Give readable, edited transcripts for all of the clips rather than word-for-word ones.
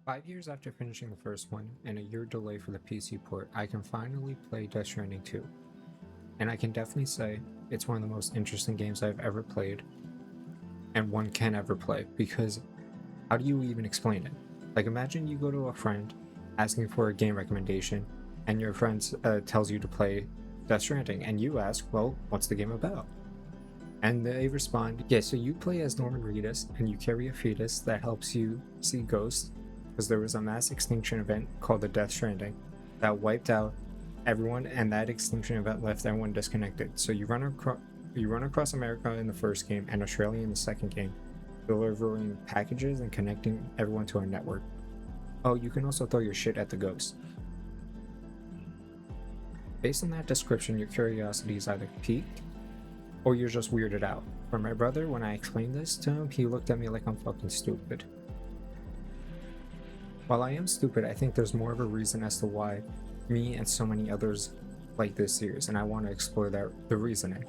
5 years after finishing the first one, and a year delay for the PC port, I can finally play Death Stranding 2. And I can definitely say it's one of the most interesting games I've ever played, and one can ever play, because how do you even explain it? Like, imagine you go to a friend asking for a game recommendation, and your friend tells you to play Death Stranding, and you ask, well, what's the game about? And they respond, yeah, so you play as Norman Reedus, and you carry a fetus that helps you see ghosts, because there was a mass extinction event called the Death Stranding that wiped out everyone, and that extinction event left everyone disconnected. So you run across America in the first game and Australia in the second game, delivering packages and connecting everyone to a network. Oh, you can also throw your shit at the ghost. Based on that description, your curiosity is either piqued or you're just weirded out. For my brother, when I explained this to him, he looked at me like I'm fucking stupid. While I am stupid, I think there's more of a reason as to why me and so many others like this series, and I want to explore the reasoning.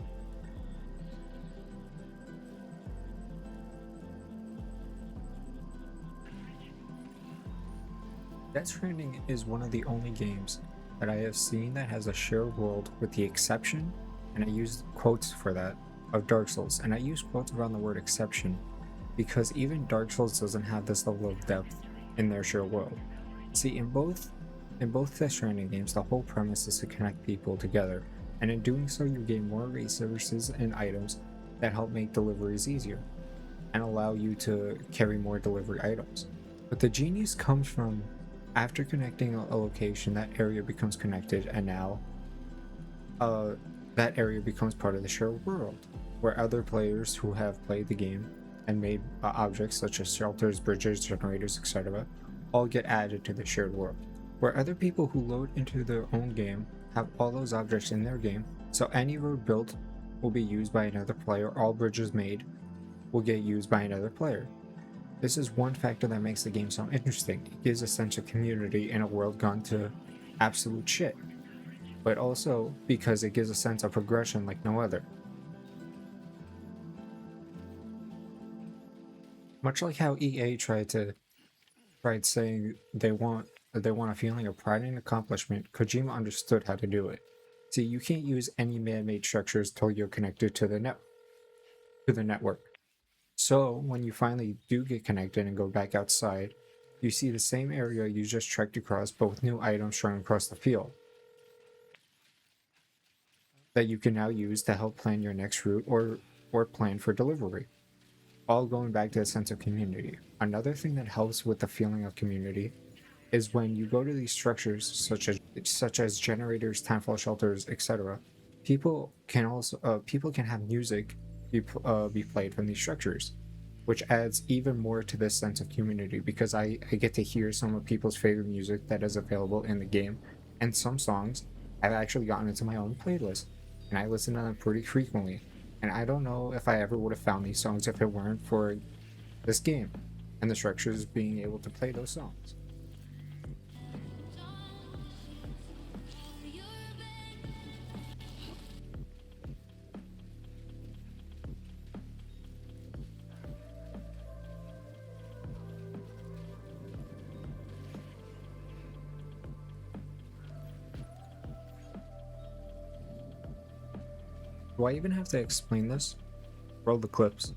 Death Stranding is one of the only games that I have seen that has a shared world, with the exception, and I use quotes for that, of Dark Souls. And I use quotes around the word exception because even Dark Souls doesn't have this level of depth in their shared world. See, in both Death Stranding games, the whole premise is to connect people together, and in doing so you gain more resources and items that help make deliveries easier and allow you to carry more delivery items. But the genius comes from after connecting a location, that area becomes connected, and now that area becomes part of the shared world, where other players who have played the game and made objects such as shelters, bridges, generators, etc. all get added to the shared world, where other people who load into their own game have all those objects in their game, so any road built will be used by another player, all bridges made will get used by another player. This is one factor that makes the game so interesting. It gives a sense of community in a world gone to absolute shit, but also because it gives a sense of progression like no other. Much like how EA tried saying they want a feeling of pride and accomplishment, Kojima understood how to do it. See, you can't use any man-made structures till you're connected to the network. So when you finally do get connected and go back outside, you see the same area you just trekked across, but with new items shown across the field that you can now use to help plan your next route or plan for delivery. All going back to a sense of community. Another thing that helps with the feeling of community is when you go to these structures such as generators, timefall shelters, etc. People can have music be played from these structures, which adds even more to this sense of community, because I get to hear some of people's favorite music that is available in the game, and some songs I've actually gotten into my own playlist, and I listen to them pretty frequently. And I don't know if I ever would have found these songs if it weren't for this game and the structures being able to play those songs. Do I even have to explain this? Roll the clips.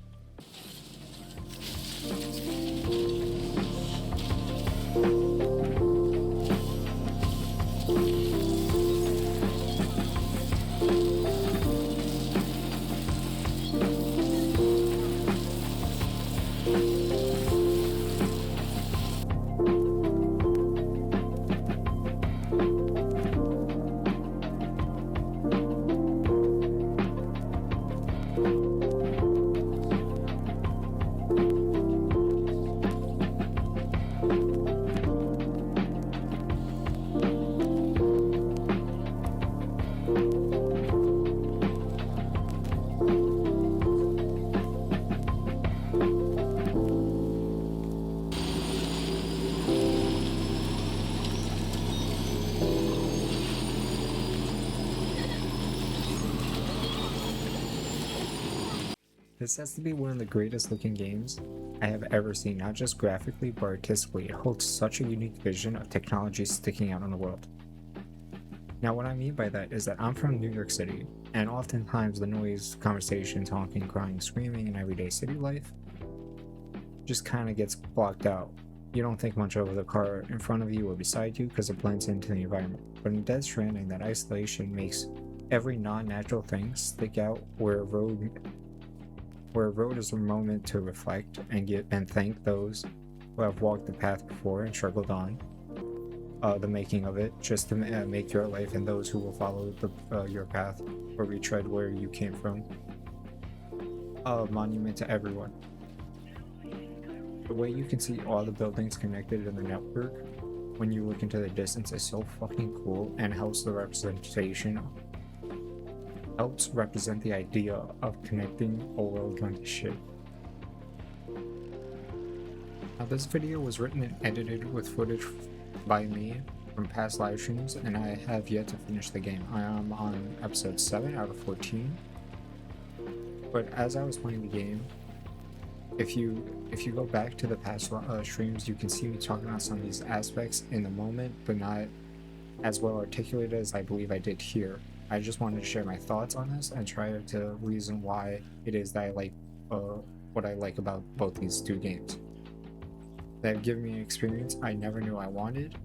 This has to be one of the greatest looking games I have ever seen, not just graphically but artistically. It holds such a unique vision of technology sticking out in the world. Now, what I mean by that is that I'm from New York City, and oftentimes the noise, conversation, talking, crying, screaming, and everyday city life just kind of gets blocked out. You don't think much of the car in front of you or beside you because it blends into the environment. But in Dead Stranding, that isolation makes every non-natural thing stick out, where a road is a moment to reflect and thank those who have walked the path before and struggled on. The making of it, just to make your life and those who will follow your path or retread where you came from a monument to everyone. The way you can see all the buildings connected in the network when you look into the distance is so fucking cool, and helps represent the idea of connecting a world going to shit. Now, this video was written and edited with footage by me from past live streams, and I have yet to finish the game. I am on episode 7 out of 14. But as I was playing the game, if you go back to the past streams, you can see me talking about some of these aspects in the moment, but not as well articulated as I believe I did here. I just wanted to share my thoughts on this and try to reason why it is that I like what I like about both these two games. They have given me an experience I never knew I wanted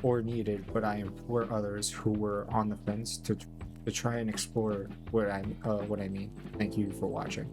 or needed, but I implore others who were on the fence to try and explore what I mean. Thank you for watching.